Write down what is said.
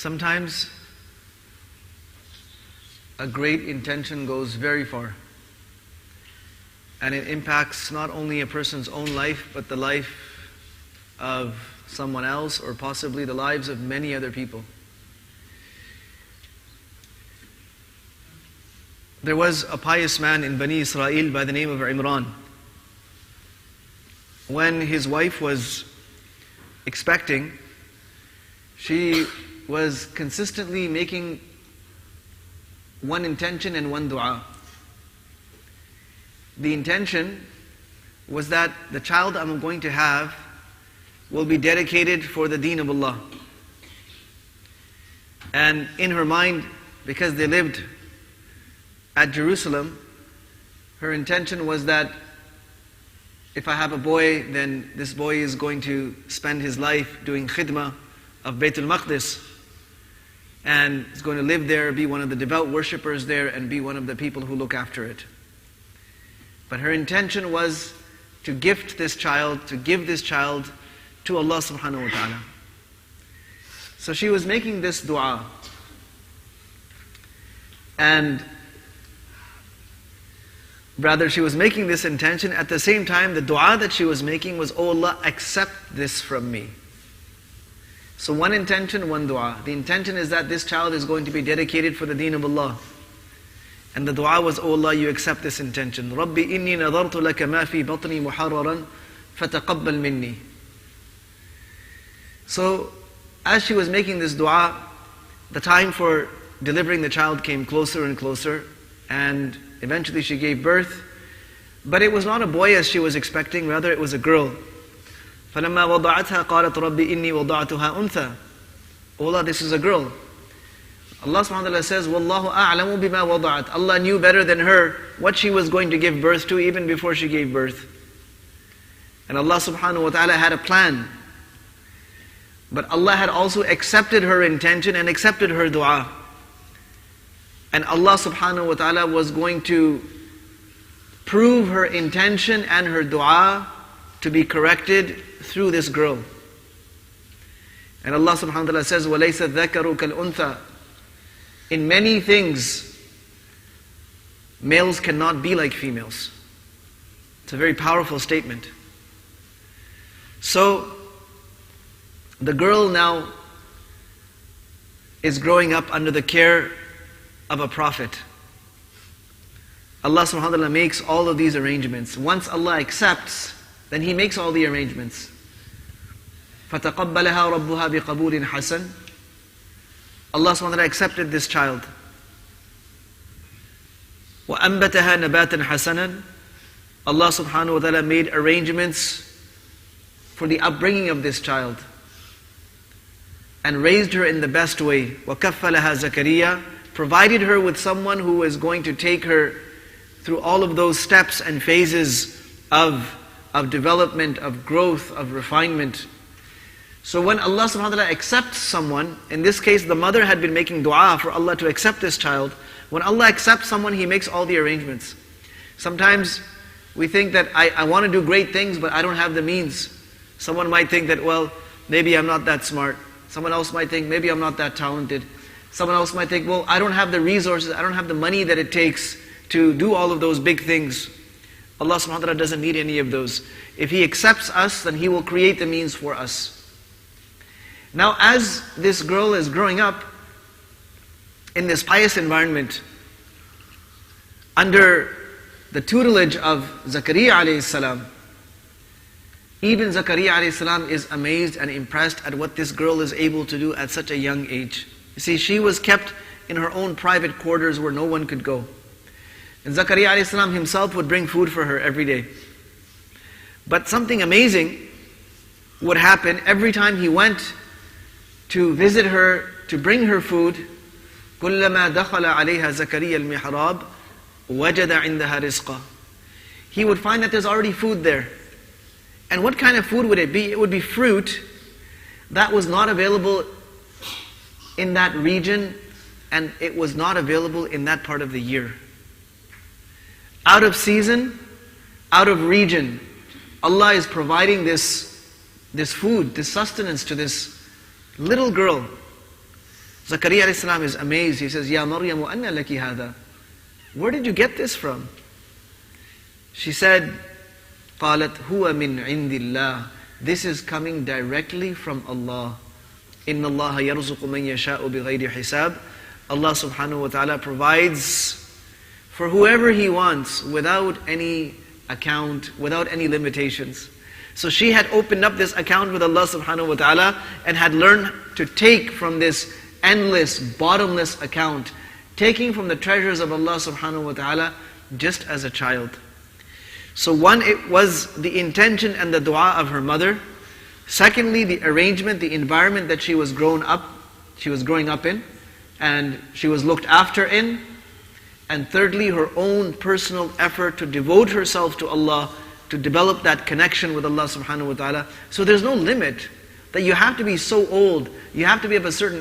Sometimes a great intention goes very far, and it impacts not only a person's own life, but the life of someone else, or possibly the lives of many other people. There was a pious man in Bani Israel by the name of Imran. When his wife was expecting, she was consistently making one intention and one dua. The intention was that the child I'm going to have will be dedicated for the deen of Allah. And in her mind, because they lived at Jerusalem, her intention was that if I have a boy, then this boy is going to spend his life doing khidmah of Baytul Maqdis, and is going to live there, be one of the devout worshippers there, and be one of the people who look after it. But her intention was to gift this child, to give this child to Allah subhanahu wa ta'ala. So she was making this dua. And rather, she was making this intention. At the same time, the dua that she was making was, "Oh Allah, accept this from me." So one intention, one dua. The intention is that this child is going to be dedicated for the deen of Allah. And the dua was, "Oh Allah, you accept this intention. Rabbi inni nadartu laka ma fi batni muharraran fataqabbal minni." So, as she was making this dua, the time for delivering the child came closer and closer, and eventually she gave birth. But it was not a boy as she was expecting, rather it was a girl. فَلَمَّا وَضَعَتْهَا قَالَتْ رَبِّ إِنِّي وَضَعْتُهَا أُنْثَى. Oh Allah, this is a girl. Allah subhanahu wa ta'ala says, وَاللَّهُ أَعْلَمُ بِمَا وَضَعَتْ. Allah knew better than her what she was going to give birth to even before she gave birth. And Allah subhanahu wa ta'ala had a plan. But Allah had also accepted her intention and accepted her dua. And Allah subhanahu wa ta'ala was going to prove her intention and her dua to be corrected through this girl. And Allah subhanahu wa ta'ala says, وَلَيْسَ الذَّكَرُ كَالْأُنْثَى. In many things, males cannot be like females. It's a very powerful statement. So, the girl now is growing up under the care of a prophet. Allah subhanahu wa ta'ala makes all of these arrangements. Once Allah accepts, then He makes all the arrangements. فَتَقَبَّلَهَا رَبُّهَا بِقَبُولٍ حَسَنٍ. Allah subhanahu wa ta'ala accepted this child. وَأَنْبَتَهَا نَبَاتًا حَسَنًا. Allah subhanahu wa ta'ala made arrangements for the upbringing of this child and raised her in the best way. وَكَفَّلَهَا زَكَرِيَّا. Provided her with someone who was going to take her through all of those steps and phases of development, of growth, of refinement. So when Allah subhanahu wa ta'ala accepts someone, in this case the mother had been making dua for Allah to accept this child. When Allah accepts someone, He makes all the arrangements. Sometimes we think that I want to do great things, but I don't have the means. Someone might think that, well, maybe I'm not that smart. Someone else might think, maybe I'm not that talented. Someone else might think, well, I don't have the resources, I don't have the money that it takes to do all of those big things. Allah subhanahu wa ta'ala doesn't need any of those. If He accepts us, then He will create the means for us. Now, as this girl is growing up in this pious environment, under the tutelage of Zakaria alayhi salam, even Zakaria alayhi salam is amazed and impressed at what this girl is able to do at such a young age. You see, she was kept in her own private quarters where no one could go. And Zakaria alayhi salam himself would bring food for her every day. But something amazing would happen every time he went to visit her, to bring her food. كُلَّمَا دَخَلَ عَلَيْهَا زَكَرِيَّا الْمِحْرَابِ وَجَدَ عِنْدَهَا رِزْقًا. He would find that there's already food there. And what kind of food would it be? It would be fruit that was not available in that region, and it was not available in that part of the year. Out of season, out of region, Allah is providing this food, this sustenance to this little girl. Zakaria alayhi salam is amazed. He says, Ya Maryamu anna laki hada. Where did you get this from? She said, قالت هو من عند الله. This is coming directly from Allah. إن الله يرزق من يشاء بغير حساب. Allah subhanahu wa ta'ala provides for whoever He wants without any account, without any limitations. So she had opened up this account with Allah subhanahu wa ta'ala and had learned to take from this endless, bottomless account, taking from the treasures of Allah subhanahu wa ta'ala just as a child. So one, it was the intention and the dua of her mother. Secondly, the arrangement, the environment that she was growing up in, and she was looked after in. And thirdly, her own personal effort to devote herself to Allah, to develop that connection with Allah subhanahu wa ta'ala. So there's no limit that you have to be so old, you have to be of a certain